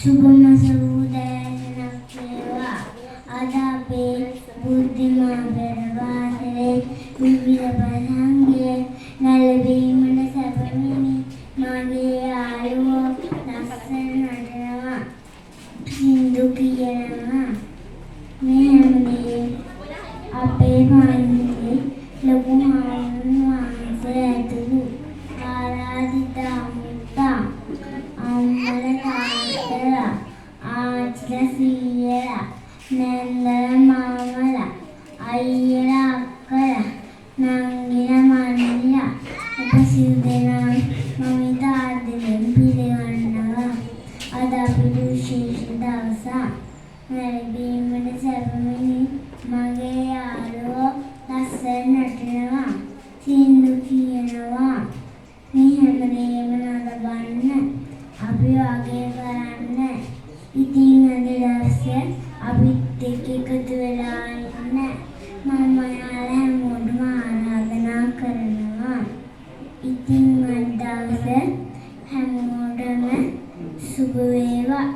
සුබම සූදෑනක් වේවා. අද අපේ බුද්ධිමා පෙරවාසලේ විවිධ ප්‍රසංගයේ නැලවීමට සැපමිනි මගේ යාළුවෝ ලස්සන නටනවා සින්දු කියනවා. මේ හැමදේම අපේ පන්තියේ ලොකු හාමුදුරුවෝ වහන්සේ ඇතුළු ආරාධිත අමුත්තා අම්මලා තාත්තලා ආච්චිලා සීයලා නැන්දලා මාමලා අයියලා අක්කලා නංගිලා මල්ලිලා අප සිව් දෙනා මම තාත්තෙන් පිළිගන්නවා. අද අපිට විශේෂ දවසක්. නැරඹීමට සැපමිනි මගේ යාළුවෝ ලස්සන නටනවා සින්දු කියනවා. මේ හැමදේම නරඹන්න අපි වගේ කරන්න. ඉතින් අද දවසේ අපිත් එක්ක එකතු වෙලා ඉන්න මම යාළුවා හැමෝටම ආරාධනා කරනවා. ඉතින් අද දවසේ හැමෝටම සුබ වේවා.